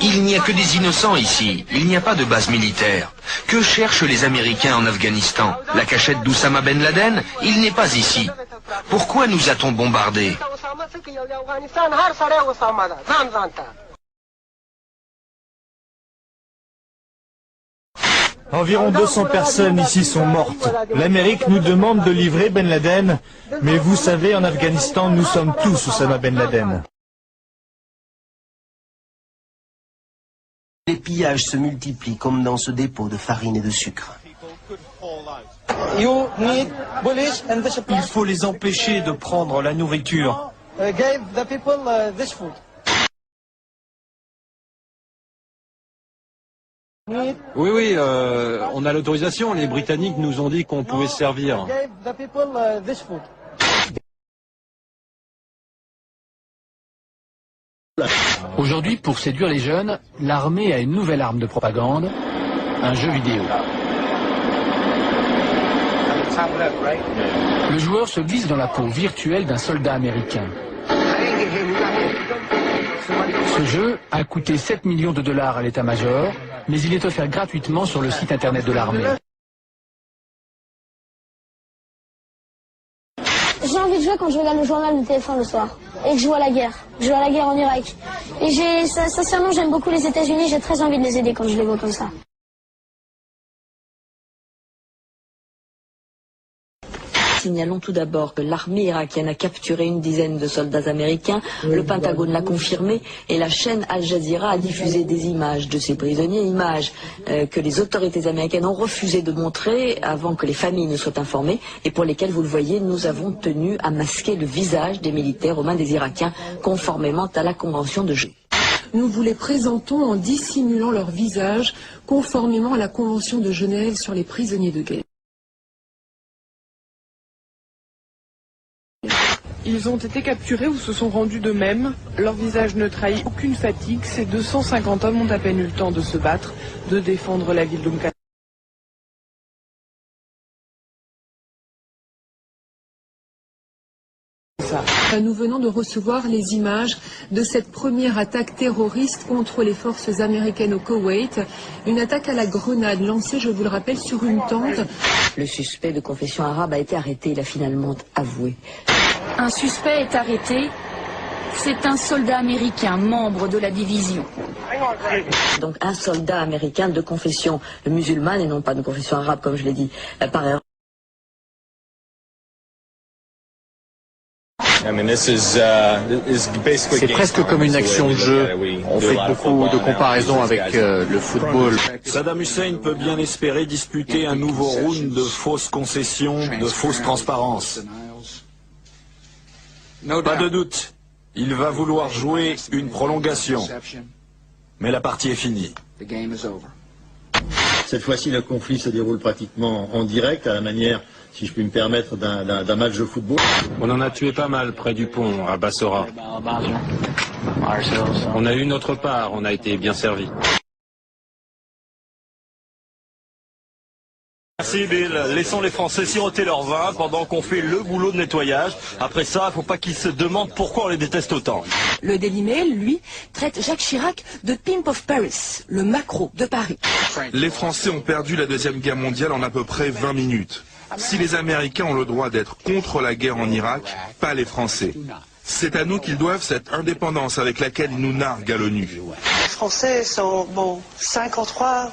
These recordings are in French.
Il n'y a que des innocents ici, il n'y a pas de base militaire. Que cherchent les Américains en Afghanistan? La cachette d'Oussama Ben Laden? Il n'est pas ici. Pourquoi nous a-t-on bombardés? Environ 200 personnes ici sont mortes. L'Amérique nous demande de livrer Ben Laden, mais vous savez, en Afghanistan, nous sommes tous Oussama Ben Laden. Les pillages se multiplient comme dans ce dépôt de farine et de sucre. Il faut les empêcher de prendre la nourriture. Oui, on a l'autorisation. Les Britanniques nous ont dit qu'on pouvait se servir. Aujourd'hui, pour séduire les jeunes, l'armée a une nouvelle arme de propagande, un jeu vidéo. Le joueur se glisse dans la peau virtuelle d'un soldat américain. Ce jeu a coûté 7 millions de dollars à l'état-major, mais il est offert gratuitement sur le site internet de l'armée. J'ai envie de jouer quand je regarde le journal de TF1 le soir et que je vois la guerre. Je vois la guerre en Irak. Et sincèrement, j'aime beaucoup les États-Unis, j'ai très envie de les aider quand je les vois comme ça. Signalons tout d'abord que l'armée irakienne a capturé une dizaine de soldats américains, le Pentagone l'a confirmé et la chaîne Al Jazeera a diffusé des images de ces prisonniers, images que les autorités américaines ont refusé de montrer avant que les familles ne soient informées et pour lesquelles, vous le voyez, nous avons tenu à masquer le visage des militaires aux mains des Irakiens conformément à la Convention de Genève. Nous vous les présentons en dissimulant leur visage conformément à la Convention de Genève sur les prisonniers de guerre. Ils ont été capturés ou se sont rendus d'eux-mêmes. Leur visage ne trahit aucune fatigue. Ces 250 hommes ont à peine eu le temps de se battre, de défendre la ville d'Umqasr. Nous venons de recevoir les images de cette première attaque terroriste contre les forces américaines au Koweït. Une attaque à la grenade lancée, je vous le rappelle, sur une tente. Le suspect de confession arabe a été arrêté, il a finalement avoué. Un suspect est arrêté. C'est un soldat américain, membre de la division. Donc un soldat américain de confession musulmane et non pas de confession arabe, comme je l'ai dit par erreur. C'est presque comme une action de jeu. On fait beaucoup de comparaisons avec le football. Saddam Hussein peut bien espérer disputer un nouveau round de fausses concessions, de fausses transparences. Pas de doute, il va vouloir jouer une prolongation. Mais la partie est finie. Cette fois-ci, le conflit se déroule pratiquement en direct, à la manière, si je puis me permettre, d'un match de football. On en a tué pas mal près du pont, à Bassora. On a eu notre part, on a été bien servis. Merci Bill. Laissons les Français siroter leur vin pendant qu'on fait le boulot de nettoyage. Après ça, il ne faut pas qu'ils se demandent pourquoi on les déteste autant. Le Daily Mail, lui, traite Jacques Chirac de Pimp of Paris, le maquereau de Paris. Les Français ont perdu la Deuxième Guerre mondiale en à peu près 20 minutes. Si les Américains ont le droit d'être contre la guerre en Irak, pas les Français. C'est à nous qu'ils doivent cette indépendance avec laquelle ils nous narguent à l'ONU. Les Français sont, 53%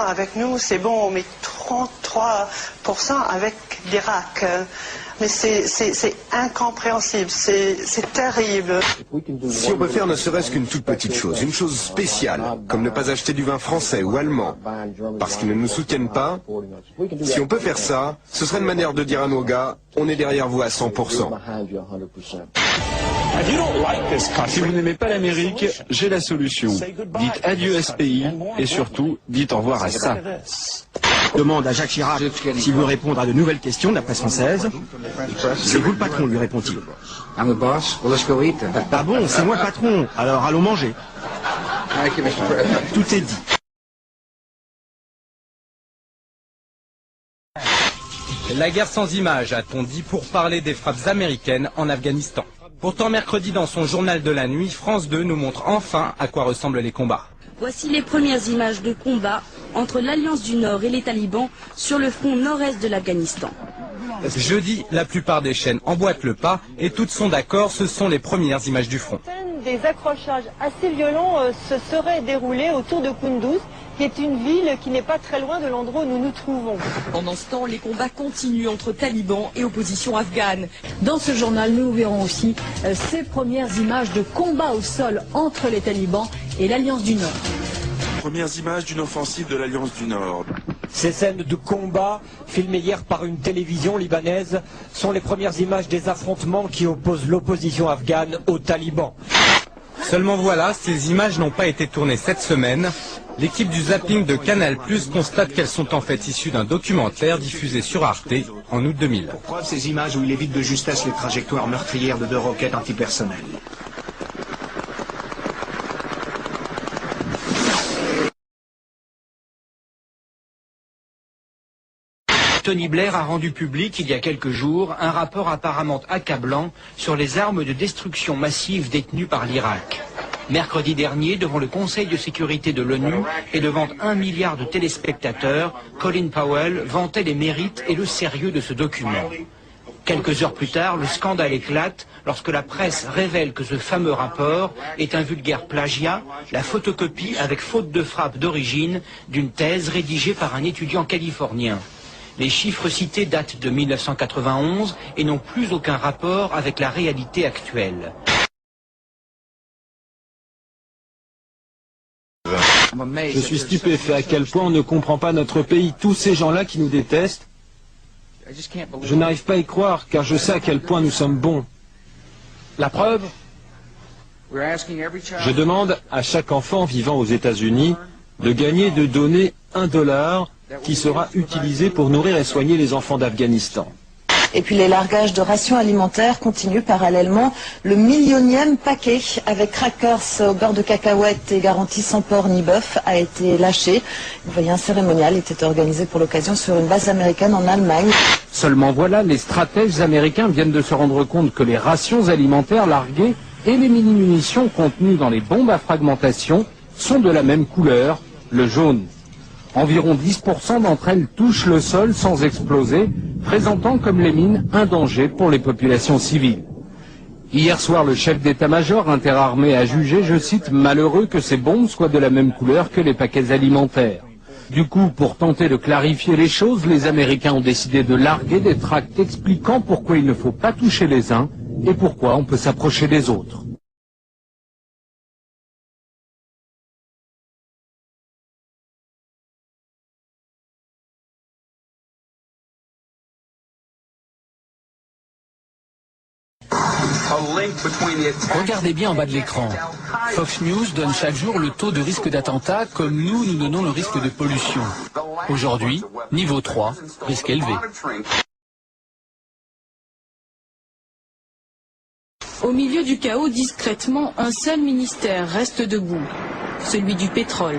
avec nous, c'est bon, mais 33% avec l'Irak. Mais c'est incompréhensible, c'est terrible. Si on peut faire ne serait-ce qu'une toute petite chose, une chose spéciale, comme ne pas acheter du vin français ou allemand, parce qu'ils ne nous soutiennent pas, si on peut faire ça, ce serait une manière de dire à nos gars, on est derrière vous à 100%. Si vous n'aimez pas l'Amérique, j'ai la solution. Dites adieu à ce pays et surtout, dites au revoir à ça. Demande à Jacques Chirac s'il veut répondre à de nouvelles questions de la presse française. C'est vous le patron, lui répond-il. Ah bon, c'est moi le patron, alors allons manger. Tout est dit. La guerre sans images, a-t-on dit, pour parler des frappes américaines en Afghanistan. Pourtant, mercredi, dans son journal de la nuit, France 2 nous montre enfin à quoi ressemblent les combats. Voici les premières images de combat entre l'Alliance du Nord et les talibans sur le front nord-est de l'Afghanistan. Jeudi, la plupart des chaînes emboîtent le pas et toutes sont d'accord, ce sont les premières images du front. Des accrochages assez violents se seraient déroulés autour de Kunduz, qui est une ville qui n'est pas très loin de l'endroit où nous nous trouvons. Pendant ce temps, les combats continuent entre talibans et opposition afghane. Dans ce journal, nous verrons aussi ces premières images de combat au sol entre les talibans et l'Alliance du Nord. Premières images d'une offensive de l'Alliance du Nord. Ces scènes de combat, filmées hier par une télévision libanaise, sont les premières images des affrontements qui opposent l'opposition afghane aux talibans. Seulement voilà, ces images n'ont pas été tournées cette semaine. L'équipe du zapping de Canal+ constate qu'elles sont en fait issues d'un documentaire diffusé sur Arte en août 2000. Pour preuve, ces images où il évite de justesse les trajectoires meurtrières de 2 roquettes antipersonnelles. Tony Blair a rendu public il y a quelques jours un rapport apparemment accablant sur les armes de destruction massive détenues par l'Irak. Mercredi dernier, devant le Conseil de sécurité de l'ONU et devant 1 milliard de téléspectateurs, Colin Powell vantait les mérites et le sérieux de ce document. Quelques heures plus tard, le scandale éclate lorsque la presse révèle que ce fameux rapport est un vulgaire plagiat, la photocopie avec faute de frappe d'origine d'une thèse rédigée par un étudiant californien. Les chiffres cités datent de 1991 et n'ont plus aucun rapport avec la réalité actuelle. Je suis stupéfait à quel point on ne comprend pas notre pays, tous ces gens-là qui nous détestent. Je n'arrive pas à y croire, car je sais à quel point nous sommes bons. La preuve ? Je demande à chaque enfant vivant aux États-Unis de gagner et de donner $1 qui sera utilisé pour nourrir et soigner les enfants d'Afghanistan. Et puis les largages de rations alimentaires continuent parallèlement. Le millionième paquet avec crackers au beurre de cacahuètes et garantie sans porc ni bœuf a été lâché. Vous voyez, un cérémonial était organisé pour l'occasion sur une base américaine en Allemagne. Seulement voilà, les stratèges américains viennent de se rendre compte que les rations alimentaires larguées et les mini-munitions contenues dans les bombes à fragmentation sont de la même couleur, le jaune. Environ 10% d'entre elles touchent le sol sans exploser, présentant comme les mines un danger pour les populations civiles. Hier soir, le chef d'état-major interarmé a jugé, je cite, « malheureux que ces bombes soient de la même couleur que les paquets alimentaires ». Du coup, pour tenter de clarifier les choses, les Américains ont décidé de larguer des tracts expliquant pourquoi il ne faut pas toucher les uns et pourquoi on peut s'approcher des autres. Regardez bien en bas de l'écran. Fox News donne chaque jour le taux de risque d'attentat comme nous donnons le risque de pollution. Aujourd'hui, niveau 3, risque élevé. Au milieu du chaos, discrètement, un seul ministère reste debout, celui du pétrole.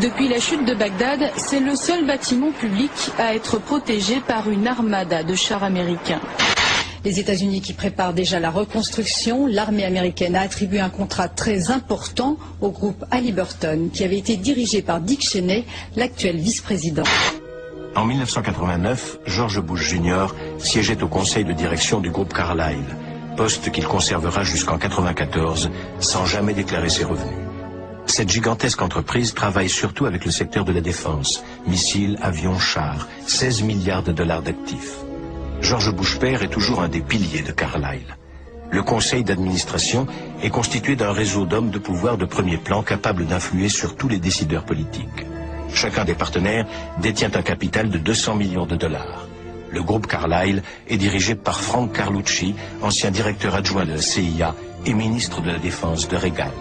Depuis la chute de Bagdad, c'est le seul bâtiment public à être protégé par une armada de chars américains. Les États-Unis qui préparent déjà la reconstruction, l'armée américaine a attribué un contrat très important au groupe Halliburton, qui avait été dirigé par Dick Cheney, l'actuel vice-président. En 1989, George Bush Jr. siégeait au conseil de direction du groupe Carlyle, poste qu'il conservera jusqu'en 1994 sans jamais déclarer ses revenus. Cette gigantesque entreprise travaille surtout avec le secteur de la défense, missiles, avions, chars, 16 milliards de dollars d'actifs. George Bush père est toujours un des piliers de Carlyle. Le conseil d'administration est constitué d'un réseau d'hommes de pouvoir de premier plan capables d'influer sur tous les décideurs politiques. Chacun des partenaires détient un capital de 200 millions de dollars. Le groupe Carlyle est dirigé par Frank Carlucci, ancien directeur adjoint de la CIA et ministre de la Défense de Reagan.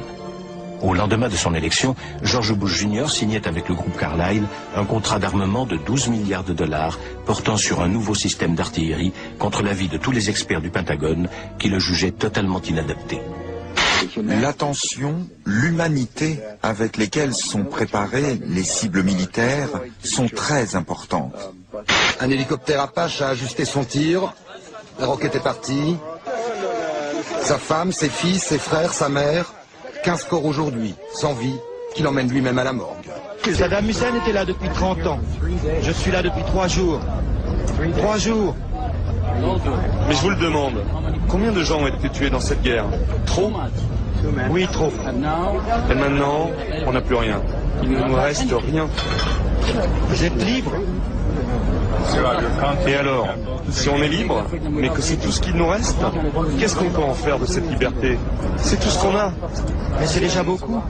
Au lendemain de son élection, George Bush Jr. signait avec le groupe Carlyle un contrat d'armement de 12 milliards de dollars portant sur un nouveau système d'artillerie contre l'avis de tous les experts du Pentagone qui le jugeaient totalement inadapté. L'attention, l'humanité avec lesquelles sont préparées les cibles militaires sont très importantes. Un hélicoptère Apache a ajusté son tir, la roquette est partie. Sa femme, ses fils, ses frères, sa mère, 15 corps aujourd'hui, sans vie, qu'il emmène lui-même à la morgue. Saddam Hussein était là depuis 30 ans. Je suis là depuis 3 jours. 3 jours. Mais je vous le demande, combien de gens ont été tués dans cette guerre? Trop? Oui, trop. Et maintenant, on n'a plus rien. Il ne nous reste rien. Vous êtes libre? Et alors, si on est libre, mais que c'est tout ce qu'il nous reste, qu'est-ce qu'on peut en faire de cette liberté? C'est tout ce qu'on a. Mais c'est déjà beaucoup.